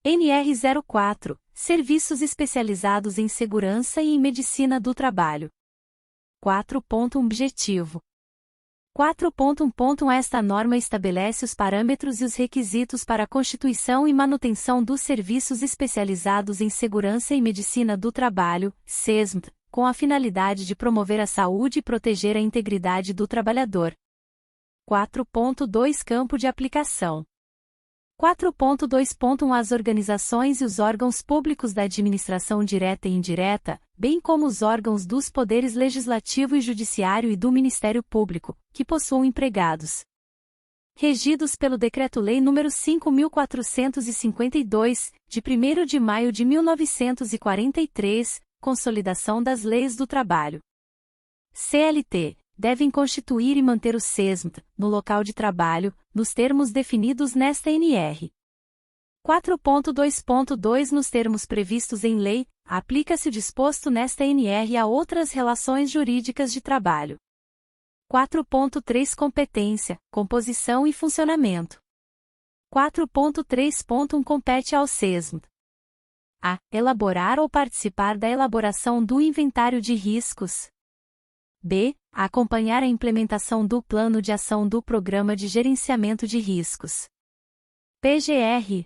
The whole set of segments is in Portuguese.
NR04 – Serviços especializados em segurança e em medicina do trabalho. 4.1 Objetivo. 4.1.1 Esta norma estabelece os parâmetros e os requisitos para a constituição e manutenção dos serviços especializados em segurança e medicina do trabalho, SESMT, com a finalidade de promover a saúde e proteger a integridade do trabalhador. 4.2 Campo de aplicação. 4.2.1 As organizações e os órgãos públicos da administração direta e indireta, bem como os órgãos dos poderes legislativo e judiciário e do Ministério Público, que possuam empregados regidos pelo Decreto-Lei nº 5.452, de 1º de maio de 1943, Consolidação das Leis do Trabalho. CLT. Devem constituir e manter o SESMT, no local de trabalho, nos termos definidos nesta NR. 4.2.2 Nos termos previstos em lei, aplica-se o disposto nesta NR a outras relações jurídicas de trabalho. 4.3 Competência, composição e funcionamento. 4.3.1 Compete ao SESMT a. Elaborar ou participar da elaboração do inventário de riscos. B. Acompanhar a implementação do Plano de Ação do Programa de Gerenciamento de Riscos. PGR.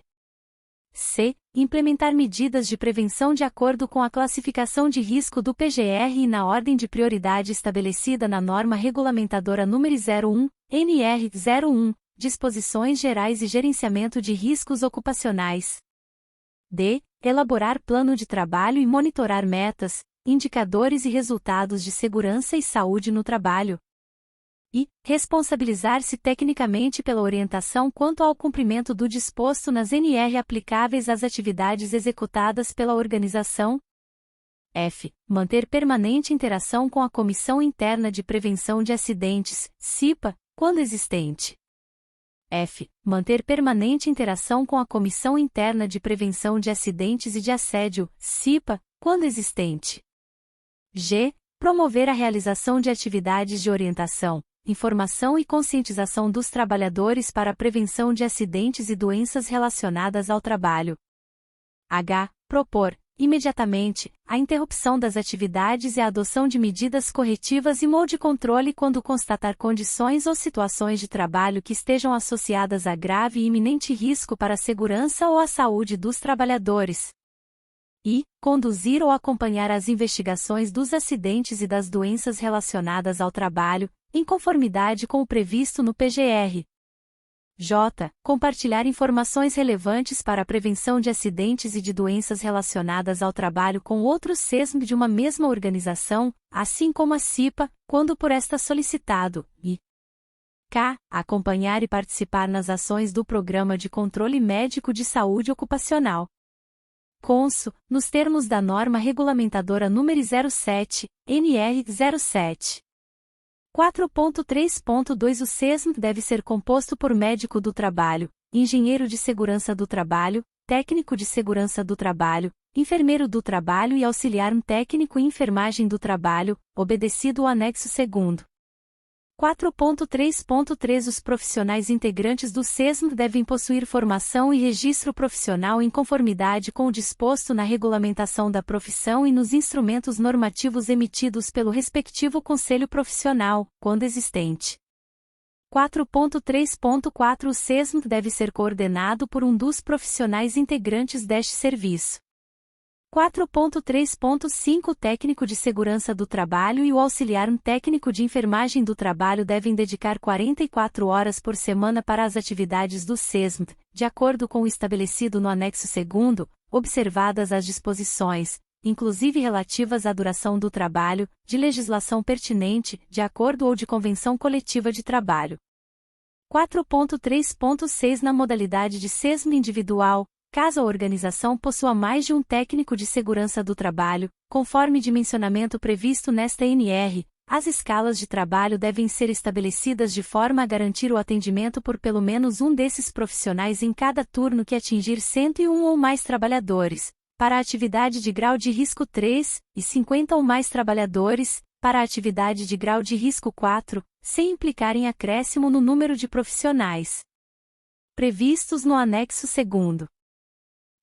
C. Implementar medidas de prevenção de acordo com a classificação de risco do PGR e na ordem de prioridade estabelecida na norma regulamentadora nº 01, NR 01, Disposições Gerais e Gerenciamento de Riscos Ocupacionais. D. Elaborar plano de trabalho e monitorar metas, indicadores e resultados de segurança e saúde no trabalho. E responsabilizar-se tecnicamente pela orientação quanto ao cumprimento do disposto nas NR aplicáveis às atividades executadas pela organização. F. Manter permanente interação com a Comissão Interna de Prevenção de Acidentes, CIPA, quando existente. F. Manter permanente interação com a Comissão Interna de Prevenção de Acidentes e de Assédio, CIPA, quando existente. G. Promover a realização de atividades de orientação, informação e conscientização dos trabalhadores para a prevenção de acidentes e doenças relacionadas ao trabalho. H. Propor, imediatamente, a interrupção das atividades e a adoção de medidas corretivas e de controle quando constatar condições ou situações de trabalho que estejam associadas a grave e iminente risco para a segurança ou a saúde dos trabalhadores. E conduzir ou acompanhar as investigações dos acidentes e das doenças relacionadas ao trabalho, em conformidade com o previsto no PGR. J. Compartilhar informações relevantes para a prevenção de acidentes e de doenças relacionadas ao trabalho com outros SESMT de uma mesma organização, assim como a CIPA, quando por esta solicitado, e K. Acompanhar e participar nas ações do Programa de Controle Médico de Saúde Ocupacional. Conso, nos termos da norma regulamentadora nº 07, NR 07. 4.3.2 O SESMT deve ser composto por médico do trabalho, engenheiro de segurança do trabalho, técnico de segurança do trabalho, enfermeiro do trabalho e auxiliar técnico em enfermagem do trabalho, obedecido o anexo 2º. 4.3.3 Os profissionais integrantes do SESMT devem possuir formação e registro profissional em conformidade com o disposto na regulamentação da profissão e nos instrumentos normativos emitidos pelo respectivo conselho profissional, quando existente. 4.3.4 O SESMT deve ser coordenado por um dos profissionais integrantes deste serviço. 4.3.5 O técnico de segurança do trabalho e o auxiliar técnico de enfermagem do trabalho devem dedicar 44 horas por semana para as atividades do SESMT, de acordo com o estabelecido no anexo 2º, observadas as disposições, inclusive relativas à duração do trabalho, de legislação pertinente, de acordo ou de convenção coletiva de trabalho. 4.3.6 Na modalidade de SESMT individual, caso a organização possua mais de um técnico de segurança do trabalho, conforme dimensionamento previsto nesta NR, as escalas de trabalho devem ser estabelecidas de forma a garantir o atendimento por pelo menos um desses profissionais em cada turno que atingir 101 ou mais trabalhadores, para a atividade de grau de risco 3, e 50 ou mais trabalhadores, para a atividade de grau de risco 4, sem implicar em acréscimo no número de profissionais previstos no anexo 2º.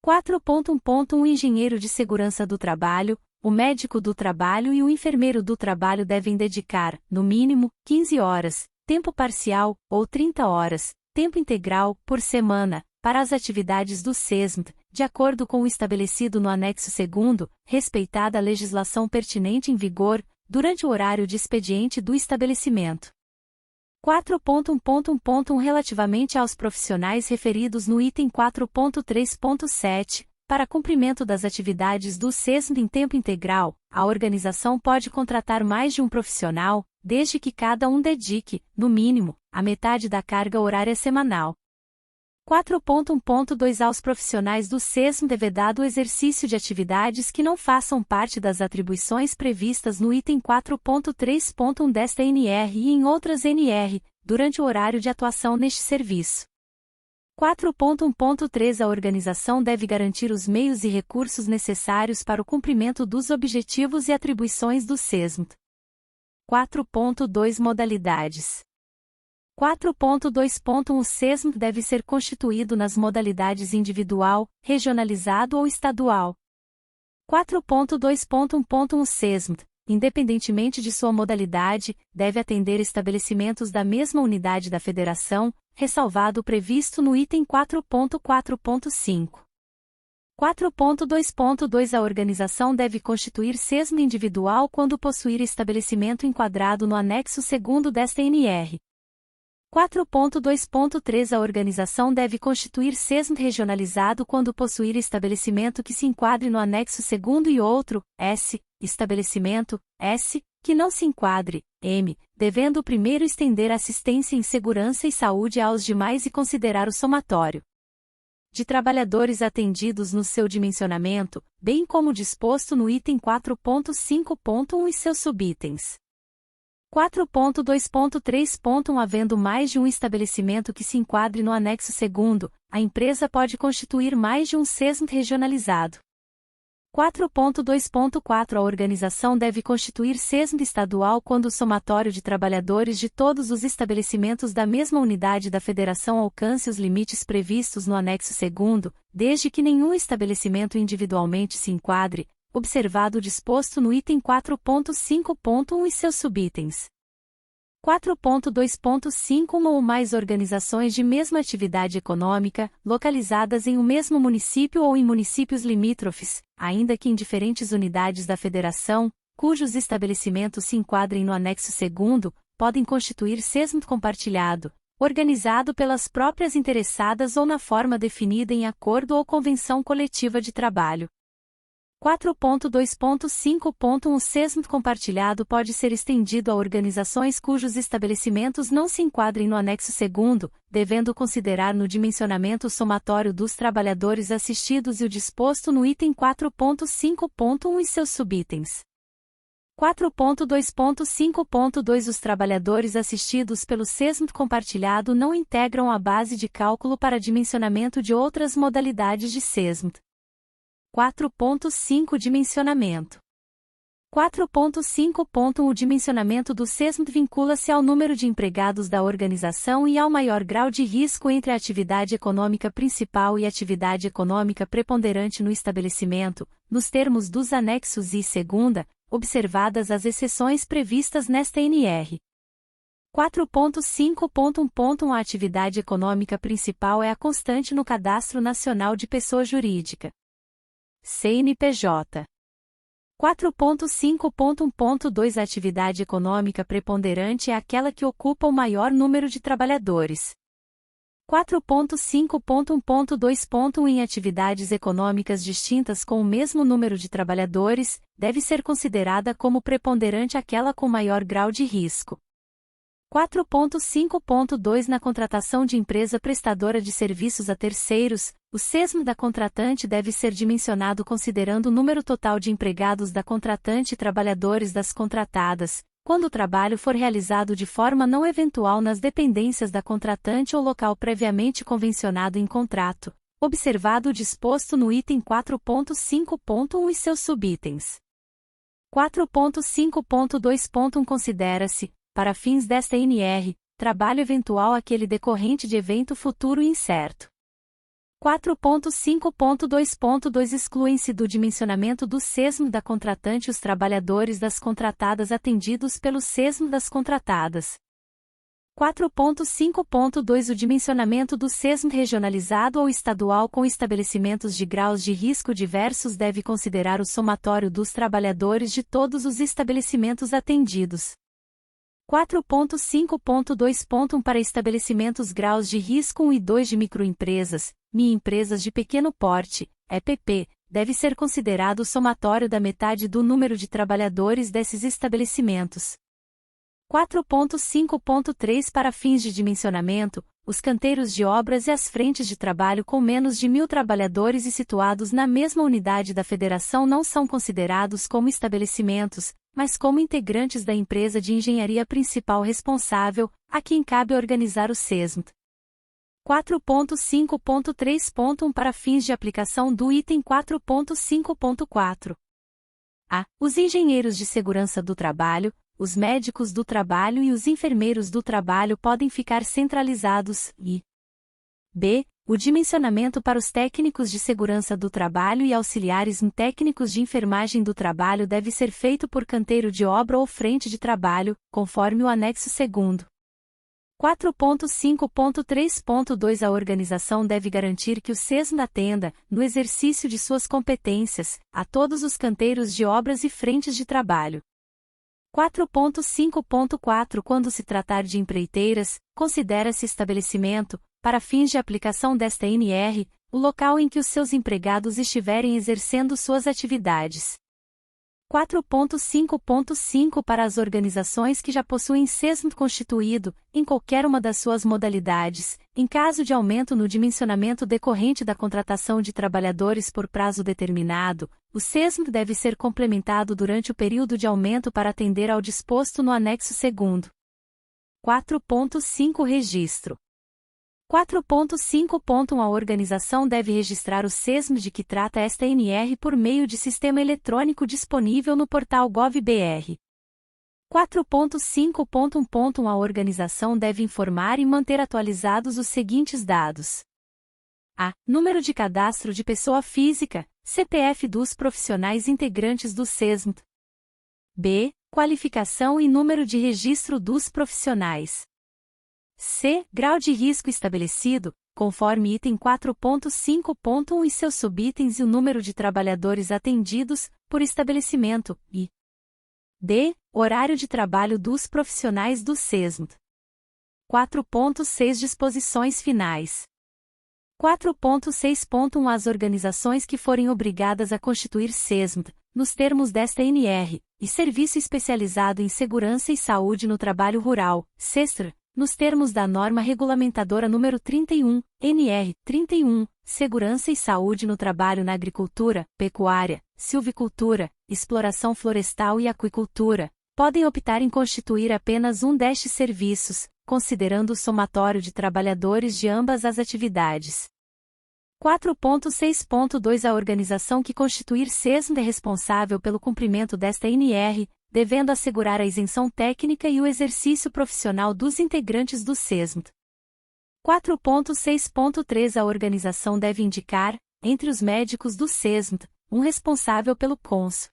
4.1.1 O engenheiro de segurança do trabalho, o médico do trabalho e o enfermeiro do trabalho devem dedicar, no mínimo, 15 horas, tempo parcial, ou 30 horas, tempo integral, por semana, para as atividades do SESMT, de acordo com o estabelecido no anexo 2º, respeitada a legislação pertinente em vigor, durante o horário de expediente do estabelecimento. 4.1.1.1 Relativamente aos profissionais referidos no item 4.3.7, para cumprimento das atividades do SESMT em tempo integral, a organização pode contratar mais de um profissional, desde que cada um dedique, no mínimo, a metade da carga horária semanal. 4.1.2 Aos profissionais do SESMT é vedado o exercício de atividades que não façam parte das atribuições previstas no item 4.3.1 desta NR e em outras NR, durante o horário de atuação neste serviço. 4.1.3 A organização deve garantir os meios e recursos necessários para o cumprimento dos objetivos e atribuições do SESMT. 4.2 Modalidades. 4.2.1 O SESMT deve ser constituído nas modalidades individual, regionalizado ou estadual. 4.2.1.1 O SESMT, independentemente de sua modalidade, deve atender estabelecimentos da mesma unidade da federação, ressalvado o previsto no item 4.4.5. 4.2.2 A organização deve constituir SESMT individual quando possuir estabelecimento enquadrado no anexo 2º desta NR. 4.2.3 A organização deve constituir SESMT regionalizado quando possuir estabelecimento que se enquadre no anexo 2º e outro, S, estabelecimento, S, que não se enquadre, M, devendo o primeiro estender assistência em segurança e saúde aos demais e considerar o somatório de trabalhadores atendidos no seu dimensionamento, bem como disposto no item 4.5.1 e seus subitens. 4.2.3.1 Havendo mais de um estabelecimento que se enquadre no anexo 2º, a empresa pode constituir mais de um SESMT regionalizado. 4.2.4 A organização deve constituir SESMT estadual quando o somatório de trabalhadores de todos os estabelecimentos da mesma unidade da federação alcance os limites previstos no anexo 2º, desde que nenhum estabelecimento individualmente se enquadre, observado o disposto no item 4.5.1 e seus subitens. 4.2.5 Uma ou mais organizações de mesma atividade econômica, localizadas em um mesmo município ou em municípios limítrofes, ainda que em diferentes unidades da federação, cujos estabelecimentos se enquadrem no anexo 2º, podem constituir SESMT compartilhado, organizado pelas próprias interessadas ou na forma definida em acordo ou convenção coletiva de trabalho. 4.2.5.1 O SESMT compartilhado pode ser estendido a organizações cujos estabelecimentos não se enquadrem no anexo 2º, devendo considerar no dimensionamento o somatório dos trabalhadores assistidos e o disposto no item 4.5.1 e seus subitens. 4.2.5.2 Os trabalhadores assistidos pelo SESMT compartilhado não integram a base de cálculo para dimensionamento de outras modalidades de SESMT. 4.5 Dimensionamento. 4.5.1 O dimensionamento do SESMT vincula-se ao número de empregados da organização e ao maior grau de risco entre a atividade econômica principal e a atividade econômica preponderante no estabelecimento, nos termos dos anexos I e segunda, observadas as exceções previstas nesta NR. 4.5.1 A atividade econômica principal é a constante no Cadastro Nacional de Pessoa Jurídica. CNPJ. 4.5.1.2 A atividade econômica preponderante é aquela que ocupa o maior número de trabalhadores. 4.5.1.2. Em atividades econômicas distintas com o mesmo número de trabalhadores, deve ser considerada como preponderante aquela com maior grau de risco. 4.5.2 Na contratação de empresa prestadora de serviços a terceiros, o SESMT da contratante deve ser dimensionado considerando o número total de empregados da contratante e trabalhadores das contratadas, quando o trabalho for realizado de forma não eventual nas dependências da contratante ou local previamente convencionado em contrato, observado o disposto no item 4.5.1 e seus subitens. 4.5.2. Considera-se, para fins desta NR, trabalho eventual aquele decorrente de evento futuro e incerto. 4.5.2.2 Excluem-se do dimensionamento do SESM da contratante os trabalhadores das contratadas atendidos pelo SESM das contratadas. 4.5.2 O dimensionamento do SESM regionalizado ou estadual com estabelecimentos de graus de risco diversos deve considerar o somatório dos trabalhadores de todos os estabelecimentos atendidos. 4.5.2.1 Para estabelecimentos graus de risco 1 e 2 de microempresas, microempresas de pequeno porte, EPP, deve ser considerado o somatório da metade do número de trabalhadores desses estabelecimentos. 4.5.3 Para fins de dimensionamento, os canteiros de obras e as frentes de trabalho com menos de 1.000 trabalhadores e situados na mesma unidade da federação não são considerados como estabelecimentos, mas como integrantes da empresa de engenharia principal responsável, a quem cabe organizar o SESM. 4.5.3.1 Para fins de aplicação do item 4.5.4. A. Os engenheiros de segurança do trabalho, os médicos do trabalho e os enfermeiros do trabalho podem ficar centralizados e b. O dimensionamento para os técnicos de segurança do trabalho e auxiliares técnicos de enfermagem do trabalho deve ser feito por canteiro de obra ou frente de trabalho, conforme o anexo 2º. 4.5.3.2 A organização deve garantir que o SESM atenda, no exercício de suas competências, a todos os canteiros de obras e frentes de trabalho. 4.5.4 Quando se tratar de empreiteiras, considera-se estabelecimento, para fins de aplicação desta NR, o local em que os seus empregados estiverem exercendo suas atividades. 4.5.5 Para as organizações que já possuem SESM constituído, em qualquer uma das suas modalidades, em caso de aumento no dimensionamento decorrente da contratação de trabalhadores por prazo determinado, o SESM deve ser complementado durante o período de aumento para atender ao disposto no anexo 2º. 4.5 Registro. 4.5.1 A organização deve registrar o SESM de que trata esta NR por meio de sistema eletrônico disponível no portal Gov.br. 4.5.1 A organização deve informar e manter atualizados os seguintes dados: a. Número de cadastro de pessoa física, CPF dos profissionais integrantes do SESM. b. Qualificação e número de registro dos profissionais. C. Grau de risco estabelecido, conforme item 4.5.1 e seus subitens e o número de trabalhadores atendidos, por estabelecimento, e d. Horário de trabalho dos profissionais do SESM. 4.6 Disposições finais. 4.6.1 As organizações que forem obrigadas a constituir SESM, nos termos desta NR, e Serviço Especializado em Segurança e Saúde no Trabalho Rural, SESTR, nos termos da norma regulamentadora número 31, NR 31, Segurança e Saúde no Trabalho na Agricultura, Pecuária, Silvicultura, Exploração Florestal e Aquicultura, podem optar em constituir apenas um destes serviços, considerando o somatório de trabalhadores de ambas as atividades. 4.6.2 A organização que constituir SESM é responsável pelo cumprimento desta NR, devendo assegurar a isenção técnica e o exercício profissional dos integrantes do SESM. 4.6.3 A organização deve indicar, entre os médicos do SESM, um responsável pelo CONSO,